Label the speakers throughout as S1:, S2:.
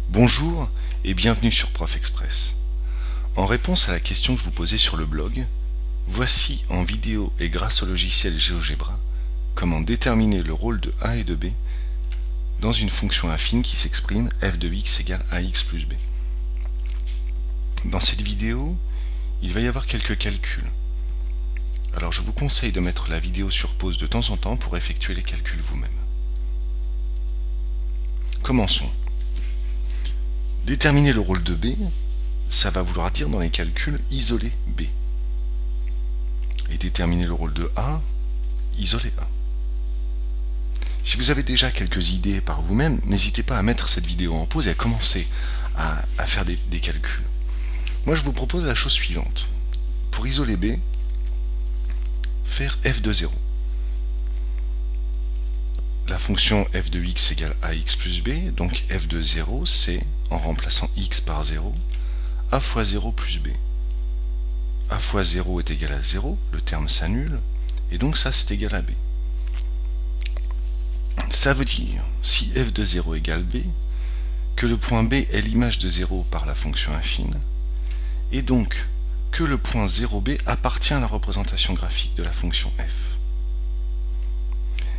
S1: Bonjour et bienvenue sur Prof Express. En réponse à la question que je vous posais sur le blog, voici en vidéo et grâce au logiciel GeoGebra comment déterminer le rôle de A et de B dans une fonction affine qui s'exprime f de x égale ax plus b. Dans cette vidéo, il va y avoir quelques calculs. Alors je vous conseille de mettre la vidéo sur pause de temps en temps pour effectuer les calculs vous-même. Commençons. Déterminer le rôle de B, ça va vouloir dire dans les calculs isoler B. Et déterminer le rôle de A, isoler A. Si vous avez déjà quelques idées par vous-même, n'hésitez pas à mettre cette vidéo en pause et à commencer à faire des calculs. Moi je vous propose la chose suivante. Pour isoler B, faire f de 0. La fonction f de x égale ax plus b, donc f de 0 c'est, en remplaçant x par 0, a fois 0 plus b. A fois 0 est égal à 0, le terme s'annule, et donc ça c'est égal à b. Ça veut dire, si f de 0 égale b, que le point b est l'image de 0 par la fonction affine, et donc que le point 0b appartient à la représentation graphique de la fonction f.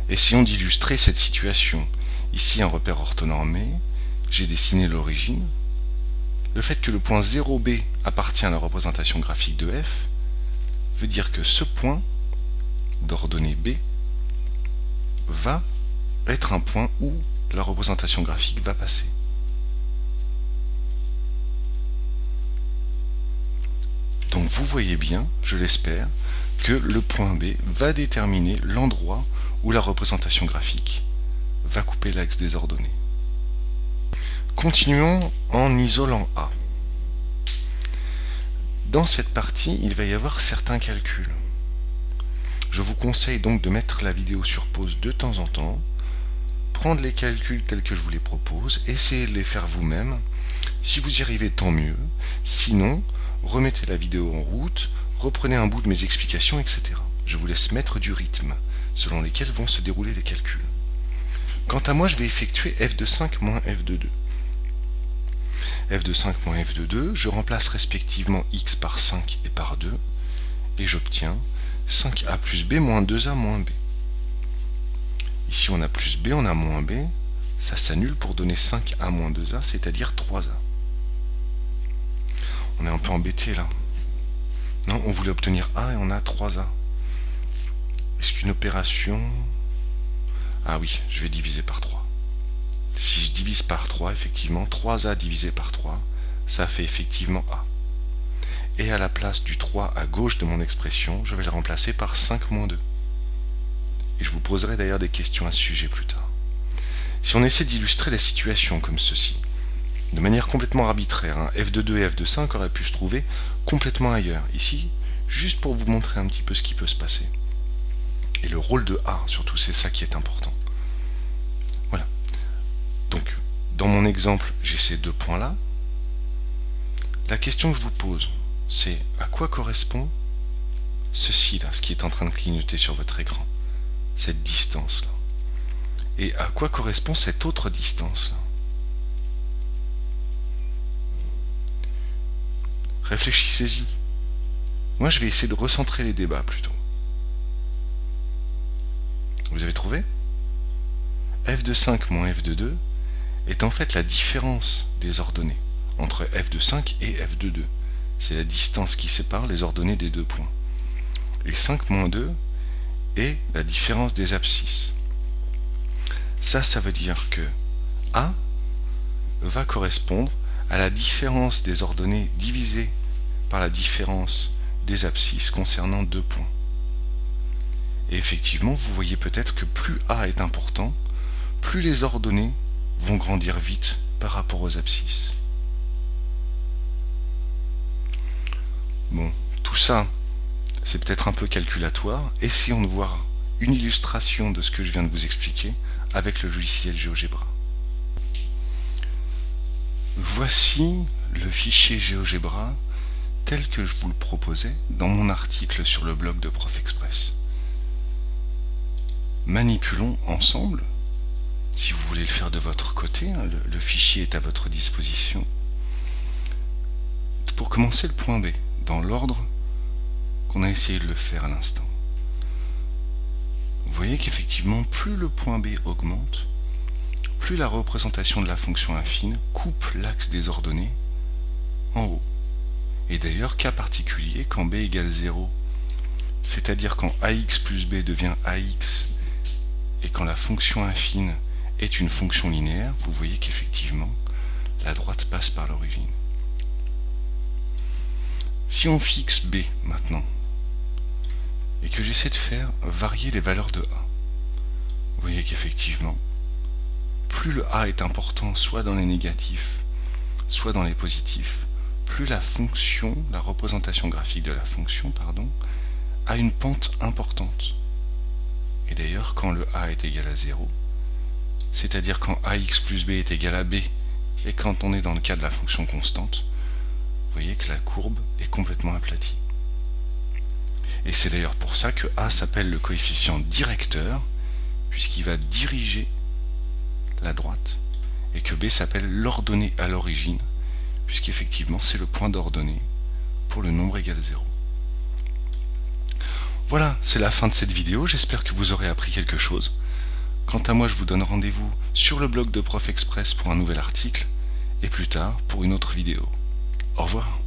S1: Essayons d'illustrer cette situation. Ici un repère orthonormé, j'ai dessiné l'origine. Le fait que le point 0b appartient à la représentation graphique de f veut dire que ce point d'ordonnée b va être un point où la représentation graphique va passer. Donc vous voyez bien, je l'espère, que le point B va déterminer l'endroit où la représentation graphique va couper l'axe des ordonnées. Continuons en isolant A. Dans cette partie, il va y avoir certains calculs. Je vous conseille donc de mettre la vidéo sur pause de temps en temps, prendre les calculs tels que je vous les propose, essayez de les faire vous-même. Si vous y arrivez, tant mieux. Sinon, remettez la vidéo en route, reprenez un bout de mes explications, etc. Je vous laisse mettre du rythme, selon lesquels vont se dérouler les calculs. Quant à moi, je vais effectuer f de 5 moins f de 2. f de 5 moins f de 2, je remplace respectivement x par 5 et par 2, et j'obtiens 5a plus b moins 2a moins b. Ici on a plus b, on a moins b, ça s'annule pour donner 5a moins 2a, c'est-à-dire 3a. On est un peu embêté là. Non, on voulait obtenir a et on a 3a. Est-ce qu'une opération... Ah oui, je vais diviser par 3. Si je divise par 3, effectivement, 3a divisé par 3, ça fait effectivement a. Et à la place du 3 à gauche de mon expression, je vais le remplacer par 5 moins 2. Et je vous poserai d'ailleurs des questions à ce sujet plus tard. Si on essaie d'illustrer la situation comme ceci, de manière complètement arbitraire, f de 2 et f de 5 auraient pu se trouver complètement ailleurs. Ici, juste pour vous montrer un petit peu ce qui peut se passer. Et le rôle de A, surtout, c'est ça qui est important. Voilà. Donc, dans mon exemple, j'ai ces deux points-là. La question que je vous pose, c'est à quoi correspond ceci-là, ce qui est en train de clignoter sur votre écran, cette distance-là. Et à quoi correspond cette autre distance-là? Réfléchissez-y. Moi, je vais essayer de recentrer les débats plutôt. Vous avez trouvé? f de 5 moins f de 2 est en fait la différence des ordonnées entre f de 5 et f de 2. C'est la distance qui sépare les ordonnées des deux points. Et 5 moins 2 est la différence des abscisses. Ça veut dire que A va correspondre à la différence des ordonnées divisée par la différence des abscisses concernant deux points. Et effectivement, vous voyez peut-être que plus A est important, plus les ordonnées vont grandir vite par rapport aux abscisses. Bon, tout ça, c'est peut-être un peu calculatoire. Essayons de voir une illustration de ce que je viens de vous expliquer avec le logiciel GeoGebra. Voici le fichier GeoGebra tel que je vous le proposais dans mon article sur le blog de Prof Express. Manipulons ensemble Si vous voulez le faire de votre côté, hein, le fichier est à votre disposition. Pour commencer, le point B, dans l'ordre qu'on a essayé de le faire à l'instant. Vous voyez qu'effectivement, plus le point B augmente, plus la représentation de la fonction affine coupe l'axe des ordonnées en haut. Et d'ailleurs, cas particulier, quand b égale 0, c'est-à-dire quand ax plus b devient ax, et quand la fonction affine est une fonction linéaire, vous voyez qu'effectivement, la droite passe par l'origine. Si on fixe b maintenant, et que j'essaie de faire varier les valeurs de a, vous voyez qu'effectivement, plus le a est important, soit dans les négatifs, soit dans les positifs, plus la fonction, la représentation graphique de la fonction, a une pente importante. Et d'ailleurs, quand le a est égal à 0, c'est-à-dire quand ax plus b est égal à b, et quand on est dans le cas de la fonction constante, vous voyez que la courbe est complètement aplatie. Et c'est d'ailleurs pour ça que a s'appelle le coefficient directeur, puisqu'il va diriger la droite, et que b s'appelle l'ordonnée à l'origine, puisqu'effectivement c'est le point d'ordonnée pour le nombre égal 0. Voilà, c'est la fin de cette vidéo, j'espère que vous aurez appris quelque chose. Quant à moi, je vous donne rendez-vous sur le blog de Prof Express pour un nouvel article, et plus tard pour une autre vidéo. Au revoir.